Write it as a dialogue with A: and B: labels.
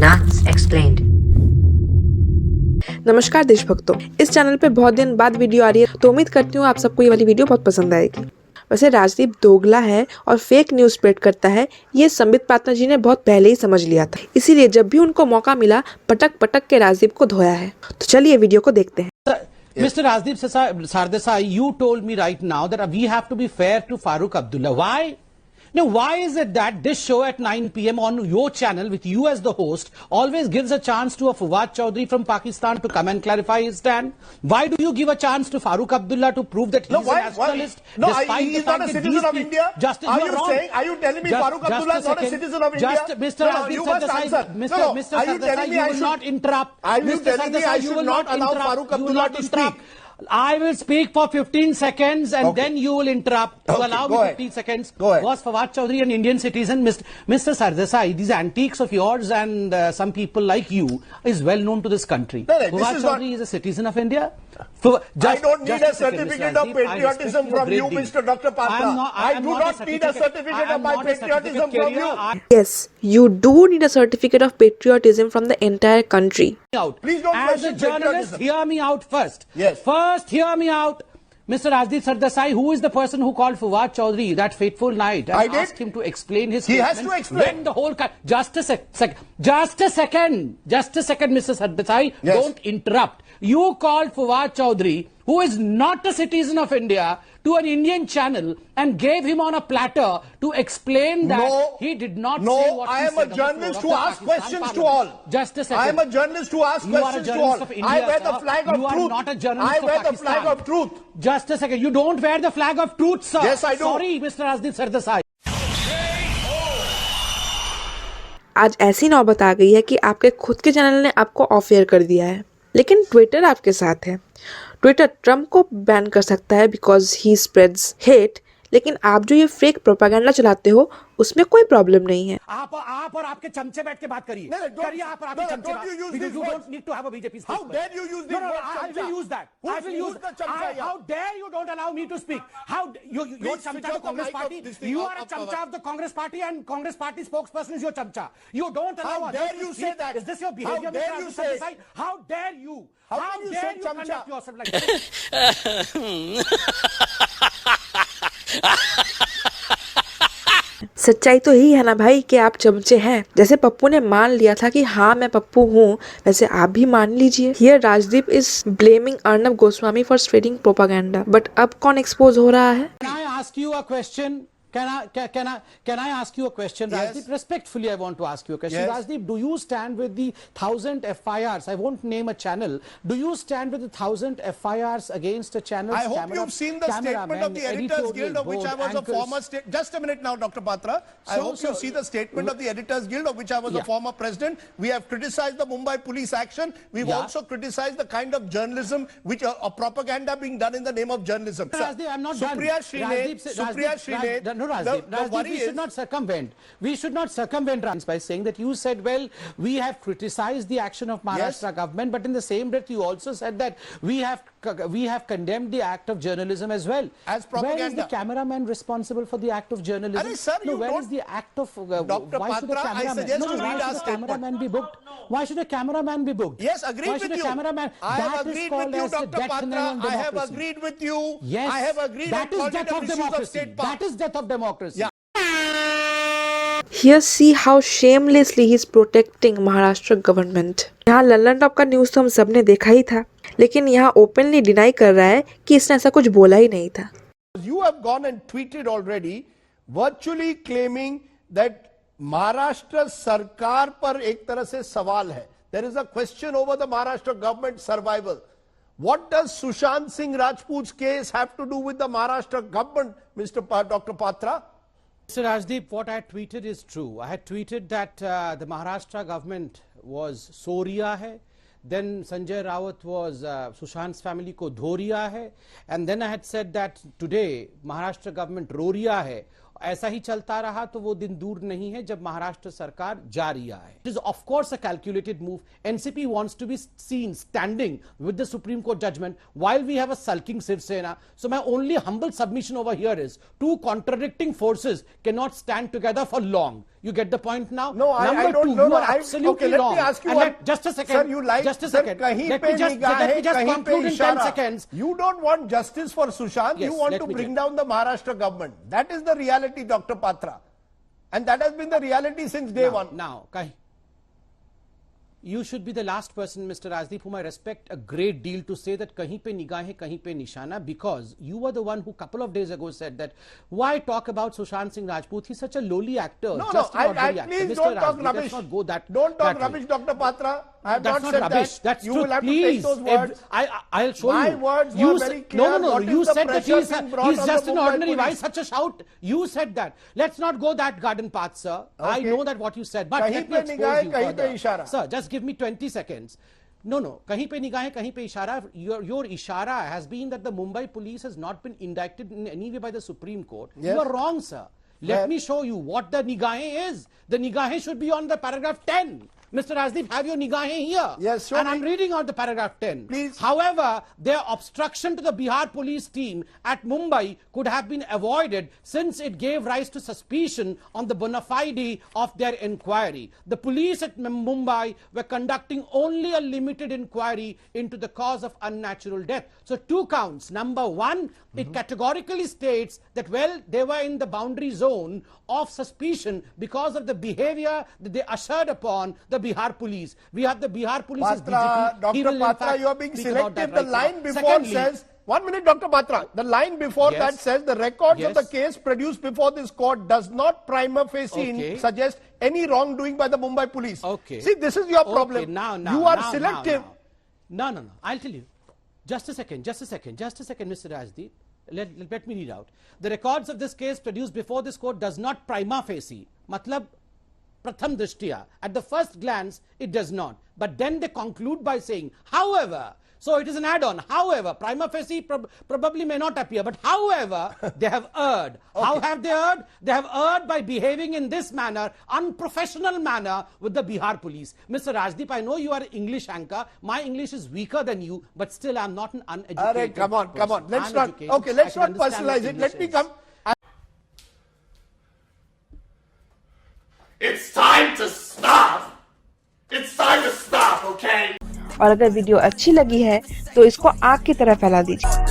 A: Nats explained.
B: नमस्कार देशभक्तों, इस channel पे बहुत दिन बाद वीडियो आ रही है तो उम्मीद करती हूँ आप सबको ये वाली वीडियो बहुत पसंद आएगी। वैसे राजदीप दोगला है और फेक न्यूज स्प्रेड करता है, ये संबित पात्रा जी ने बहुत पहले ही समझ लिया था। इसीलिए जब भी उनको मौका मिला पटक पटक के राजदीप को धोया है। तो चलिए वीडियो को देखते हैं।
C: Mr. Rajdeep Sardesai, you told me right now that we have to be fair to Farooq Abdullah. Why? Now, why is it that this show at 9 p.m. on your channel with you as the host always gives a chance to a Fawad Chaudhry from Pakistan to come and clarify his stand? Why do you give a chance to Farooq Abdullah to prove that he's a nationalist?
D: No, he is not a citizen of India. Are you telling me Farooq Abdullah is not a citizen of India?
C: Mr. Rajdeep
D: you must answer.
C: Mr. Sardesai, you will not interrupt.
D: Are you telling me I should not allow Farooq Abdullah to speak?
C: I will speak for 15 seconds and then you will interrupt. To allow me 15 seconds. Was Fawad Chaudhry an Indian citizen? Mr. Sardesai, these antiques of yours and some people like you is well known to this country. Fawad Chaudhry is a citizen of India.
D: I don't need a certificate of patriotism from you, Mr. Dr. Patra. I do not need a certificate of my patriotism from you.
B: Yes, you do need a certificate of patriotism from the entire country.
D: Please don't
C: As a
D: question
C: journalist,
D: patriotism.
C: hear me out first.
D: Yes.
C: First, hear me out. Mr. Rajdeep Sardesai, who is the person who called Fawad Chaudhry that fateful night and asked him to explain his
D: He has
C: statement
D: to explain.
C: when the whole just a second, Mr. Sardesai, don't interrupt. You called Fawad Chaudhry, who is not a citizen of India, to an Indian channel and gave him on a platter to explain that he did not say what he said.
D: I am a journalist who asks questions to all.
C: Just a second.
D: I am a journalist who asks questions to all. I wear the flag of truth.
C: You are not a journalist
D: I wear
C: of
D: the
C: Pakistan.
D: flag of truth.
C: Just a second. You don't wear the flag of truth, sir.
D: Yes, I do.
C: Sorry, Mr. Rajdeep Sardesai.
B: आज ऐसी नौबत आ गई है कि आपके खुद के channel ने आपको ऑफ एयर कर दिया है, लेकिन ट्विटर आपके साथ है। ट्विटर ट्रम्प को बैन कर सकता है बिकॉज ही स्प्रेड्स हेट, लेकिन आप जो ये फेक प्रोपेगेंडा चलाते हो उसमें कोई प्रॉब्लम नहीं है।
C: आप और आपके चमचे बैठ के बात करिए। करिए आप और आपके चमचे बात। You don't need to have a BJP
D: How dare you use the word
C: I will use that. I will use
D: the chamcha.
C: How dare you don't allow me to speak? How your chamcha of Congress party? You are a chamcha of the Congress party and Congress party spokesperson is your chamcha. You don't allow
D: How dare you say that?
C: Is this your behavior?
D: How dare you say?
C: How dare you?
D: How dare you
C: conduct yourself like this?
B: सच्चाई तो यही है ना भाई कि आप चमचे हैं। जैसे पप्पू ने मान लिया था कि हाँ मैं पप्पू हूँ, वैसे आप भी मान लीजिए। Here Rajdeep is blaming Arnab Goswami for spreading propaganda, but अब कौन एक्सपोज हो रहा है?
C: Can I ask you a question? Can I ask you a question,
D: Yes.
C: Rajdeep? Respectfully, I want to ask you a question.
D: Yes.
C: Rajdeep, do you stand with the 1,000 FIRs? I won't name a channel. Do you stand with the 1,000 FIRs against a channel?
D: I hope you've seen the statement of the Editors Guild, of which I was a former just a minute now, Dr. Patra. I hope you see the statement of the Editors Guild, of which I was a former president. We have criticized the Mumbai police action. We've also criticized the kind of journalism which propaganda being done in the name of journalism.
C: Rajdeep, I'm not
D: Supriya
C: done.
D: Srinath,
C: No, Rajdeep, we should not circumvent. We should not circumvent by saying that you said, well, we have criticized the action of Maharashtra government, but in the same breath you also said that we have condemned the act of journalism as well.
D: As propaganda.
C: Where is the cameraman responsible for the act of journalism?
D: Arey, sir,
C: no,
D: you
C: where
D: don't...
C: is the act of
D: Dr.
C: why should a
D: Patra, I
C: cameraman?
D: suggest you read our
C: cameraman be booked? Why should a cameraman be booked?
D: Yes, agreed
C: Why
D: with
C: should a
D: you.
C: cameraman?
D: I have agreed with you, Dr. Patra. I have agreed with you.
C: Yes,
D: I have agreed
C: that
D: on
C: is death of
D: issues
C: democracy.
D: of state power.
C: That is death of democracy.
D: Yeah.
B: Here see how shamelessly he is protecting Maharashtra government. यहाँ Lallan top का news तो हम सब ने देखा ही था, लेकिन यहाँ ओपनली डिनाई कर रहा है कि इसने ऐसा कुछ बोला ही नहीं था।
D: You have gone and tweeted already, virtually claiming that Maharashtra सरकार पर एक तरह से सवाल है. There is a question over the Maharashtra government survival. What does Sushant Singh Rajput's case have to do with the Maharashtra government, Dr. Patra?
C: Mr. Rajdeep, what I tweeted is true. I had tweeted that the Maharashtra government was Soria hai. Then Sanjay Rawat was Sushant's family ko Dhoriya hai. And then I had said that today Maharashtra government Roriya hai. ऐसा ही चलता रहा तो वो दिन दूर नहीं है जब महाराष्ट्र सरकार जा रही है. It is of course a calculated move. NCP wants to be seen standing with the Supreme Court judgment while we have a sulking Shiv Sena. So my only humble submission over here is two contradicting forces cannot stand together for long. You get the point now?
D: No, I don't
C: two,
D: know.
C: you are absolutely
D: okay,
C: wrong.
D: Let me ask you
C: And
D: one.
C: just a second.
D: Sir, you like,
C: just a
D: sir,
C: second.
D: kahin
C: Let
D: pe
C: me just conclude in 10 seconds.
D: You don't want justice for Sushant.
C: Yes,
D: you want
C: let
D: to
C: me
D: bring
C: get-
D: down the Maharashtra government. That is the reality, Dr. Patra. And that has been the reality since day one.
C: Now, you should be the last person, Mr. Rajdeep, whom I respect a great deal, to say that kahin pe nigahein, kahin pe nishana, because you were the one who couple of days ago said that why talk about Sushant Singh Rajput? He's such a lowly actor.
D: No,
C: just
D: no,
C: an ordinary actor.
D: please
C: Mr.
D: don't talk
C: Rajdeep,
D: rubbish.
C: let's not go that.
D: Don't talk
C: that
D: rubbish,
C: way.
D: Dr. Patra. I have
C: That's
D: not
C: not
D: said
C: rubbish.
D: that.
C: That's
D: you
C: true.
D: will have
C: Please,
D: to take those words.
C: I'll show
D: My
C: you.
D: words
C: you
D: were
C: said-
D: very clear.
C: No.
D: What
C: You
D: is the
C: said that
D: pressure being brought
C: he's
D: on
C: just
D: the
C: an
D: Mumbai
C: ordinary. Why
D: police?
C: such a shout? You said that. Let's not go that garden path, sir. I
D: Okay.
C: know that what you said, but
D: Kahin
C: let me
D: pe
C: expose
D: nigahein,
C: you
D: kahin pe
C: further.
D: ishara.
C: Sir, just give me 20 seconds. No. Kahin pe nigahein, kahin pe ishara. Your ishara has been that the Mumbai police has not been indicted in any way by the Supreme Court.
D: Yes.
C: You are wrong, sir. Let
D: Where?
C: me show you what the nigahein is. The nigahein should be on the paragraph 10. Mr. Rajdeep, have your nigahein here.
D: Yes, show
C: and
D: me.
C: I'm reading out the paragraph 10.
D: Please.
C: However, their obstruction to the Bihar police team at Mumbai could have been avoided since it gave rise to suspicion on the bona fide of their inquiry. The police at Mumbai were conducting only a limited inquiry into the cause of unnatural death. So two counts. Number one, it categorically states that, well, they were in the boundary zone of suspicion because of the behavior that they ushered upon the Bihar police. We have the Bihar police's
D: Patra,
C: DGP. He
D: Dr.
C: will in
D: Patra,
C: fact
D: you are being
C: speak about
D: selective.
C: that
D: The
C: right
D: line
C: now.
D: before
C: Secondly,
D: says, 1 minute, Dr. Patra. The line before
C: Yes.
D: that says the records of
C: Yes.
D: the case produced before this court does not prima facie
C: Okay.
D: suggest any wrongdoing by the Mumbai police.
C: Okay.
D: See, this is your
C: Okay,
D: problem.
C: now,
D: you are selective.
C: No. I'll tell you. Just a second, Mr. Rajdeep. Let me read out. The records of this case produced before this court does not prima facie. Matlab, pratham drishtiya. At the first glance, it does not. But then they conclude by saying, however, so it is an add-on. However, prima facie probably may not appear, but however, they have erred. How have they erred? They have erred by behaving in this manner, unprofessional manner, with the Bihar police. Mr. Rajdeep, I know you are an English anchor. My English is weaker than you, but still I'm not an uneducated
D: Arey, come on.
C: person.
D: Let's
C: I'm
D: not,
C: educated.
D: okay, let's
C: I
D: not
C: can understand what
D: personalize it.
C: English
D: Let me
C: is.
D: come.
A: It's time to stop! It's time to stop, okay?
B: और अगर video अच्छी लगी है तो इसको आग की तरह फैला दीजिए।